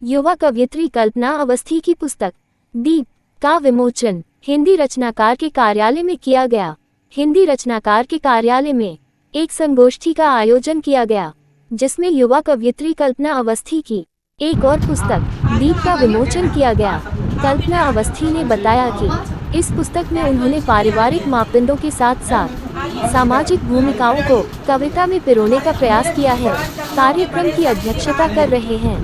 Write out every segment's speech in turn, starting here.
युवा कवयित्री कल्पना अवस्थी की पुस्तक दीप का विमोचन हिंदी रचनाकार के कार्यालय में किया गया। हिंदी रचनाकार के कार्यालय में एक संगोष्ठी का आयोजन किया गया, जिसमें युवा कवयित्री कल्पना अवस्थी की एक और पुस्तक दीप का विमोचन किया गया। कल्पना अवस्थी ने बताया कि इस पुस्तक में उन्होंने पारिवारिक मापदंडों के साथ साथ सामाजिक भूमिकाओं को कविता में पिरोने का प्रयास किया है। कार्यक्रम की अध्यक्षता कर रहे हैं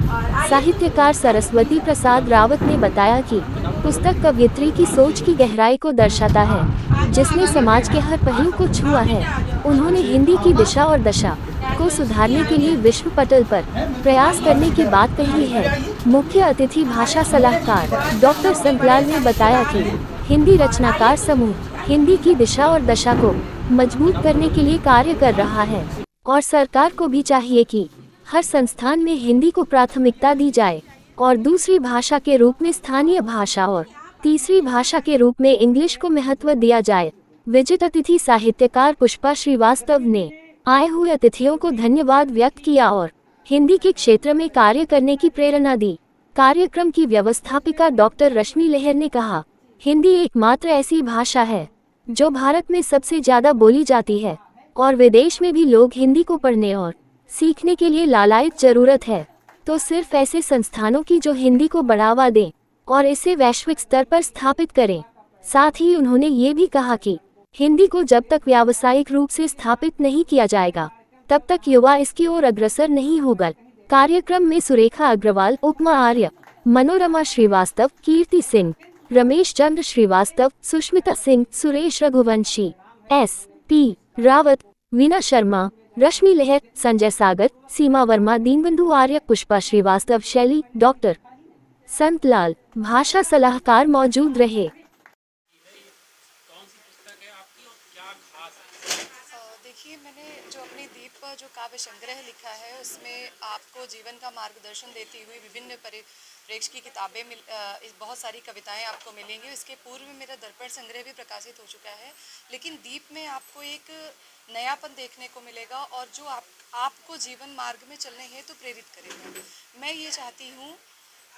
साहित्यकार सरस्वती प्रसाद रावत ने बताया कि पुस्तक कवयित्री की सोच की गहराई को दर्शाता है, जिसने समाज के हर पहलू को छुआ है। उन्होंने हिंदी की दिशा और दशा को सुधारने के लिए विश्व पटल पर प्रयास करने की बात कही है। मुख्य अतिथि भाषा सलाहकार डॉक्टर संतलाल ने बताया कि हिंदी रचनाकार समूह हिंदी की दिशा और दशा को मजबूत करने के लिए कार्य कर रहा है और सरकार को भी चाहिए कि हर संस्थान में हिंदी को प्राथमिकता दी जाए और दूसरी भाषा के रूप में स्थानीय भाषा और तीसरी भाषा के रूप में इंग्लिश को महत्व दिया जाए। विजिट अतिथि साहित्यकार पुष्पा श्रीवास्तव ने आए हुए अतिथियों को धन्यवाद व्यक्त किया और हिंदी के क्षेत्र में कार्य करने की प्रेरणा दी। कार्यक्रम की व्यवस्थापिका डॉक्टर रश्मि लहर ने कहा, हिंदी एकमात्र ऐसी भाषा है जो भारत में सबसे ज्यादा बोली जाती है और विदेश में भी लोग हिंदी को पढ़ने और सीखने के लिए लालायित जरूरत है, तो सिर्फ ऐसे संस्थानों की जो हिंदी को बढ़ावा दें और इसे वैश्विक स्तर पर स्थापित करें। साथ ही उन्होंने ये भी कहा कि हिंदी को जब तक व्यावसायिक रूप से स्थापित नहीं किया जाएगा, तब तक युवा इसकी ओर अग्रसर नहीं होगा। कार्यक्रम में सुरेखा अग्रवाल, उपमा आर्य, मनोरमा श्रीवास्तव, कीर्ति सिंह, रमेश चंद्र श्रीवास्तव, सुष्मिता सिंह, सुरेश रघुवंशी, S.P. रावत, वीना शर्मा, रश्मि लहर, संजय सागर, सीमा वर्मा, दीनबंधु आर्य, पुष्पा श्रीवास्तव, शैली, डॉक्टर संतलाल, भाषा सलाहकार मौजूद रहे। देखिए, मैंने जो अपनी दीप जो काव्य संग्रह लिखा है उसमें आपको जीवन का मार्गदर्शन देती हुई विभिन्न परिप्रेक्ष्य की किताबें बहुत सारी कविताएं आपको मिलेंगी। इसके पूर्व में मेरा दर्पण संग्रह भी प्रकाशित हो चुका है, लेकिन दीप में आपको एक नयापन देखने को मिलेगा और जो आपको जीवन मार्ग में चलने हेतु प्रेरित करेगा। मैं ये चाहती हूँ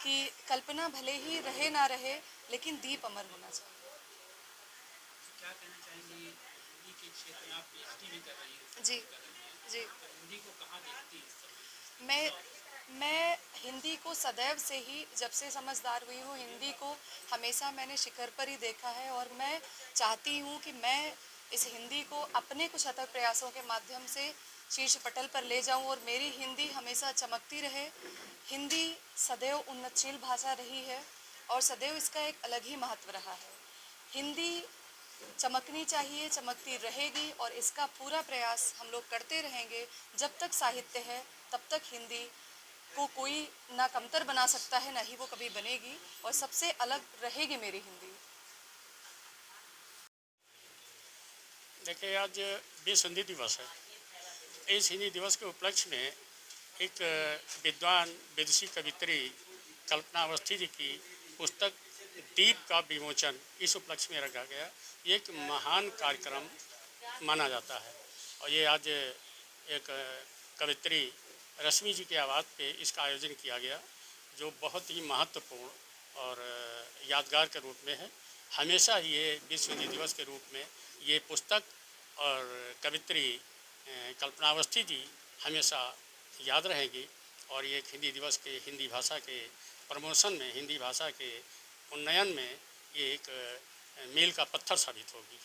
कि कल्पना भले ही रहे ना रहे, लेकिन दीप अमर होना चाहिए। क्या कहना चाहेंगी हिंदी के क्षेत्र में आप PhD भी कर रही हैं? जी जी। हिंदी को कहाँ देखती हैं? मैं हिंदी को सदैव से ही, जब से समझदार हुई हूँ, हिंदी को हमेशा मैंने शिखर पर ही देखा है और मैं चाहती हूँ कि मैं इस हिंदी को अपने कुछ अथक प्रयासों के माध्यम से शीर्ष पटल पर ले जाऊं और मेरी हिंदी हमेशा चमकती रहे। हिंदी सदैव उन्नतशील भाषा रही है और सदैव इसका एक अलग ही महत्व रहा है। हिंदी चमकनी चाहिए, चमकती रहेगी और इसका पूरा प्रयास हम लोग करते रहेंगे। जब तक साहित्य है तब तक हिंदी को कोई ना कमतर बना सकता है, ना ही वो कभी बनेगी और सबसे अलग रहेगी मेरी हिंदी। देखिए, आज विश्व हिंदी दिवस है। इस हिंदी दिवस के उपलक्ष्य में एक विद्वान विदुषी कवित्री कल्पना अवस्थी जी की पुस्तक दीप का विमोचन इस उपलक्ष्य में रखा गया। ये एक महान कार्यक्रम माना जाता है और ये आज एक कवित्री रश्मि जी के आवाज़ पे इसका आयोजन किया गया, जो बहुत ही महत्वपूर्ण और यादगार के रूप में है। हमेशा ये विश्व हिंदी दिवस के रूप में ये पुस्तक और कवित्री कल्पना अवस्थी जी हमेशा याद रहेगी और ये हिंदी दिवस के हिंदी भाषा के प्रमोशन में, हिंदी भाषा के उन्नयन में ये एक मील का पत्थर साबित होगी।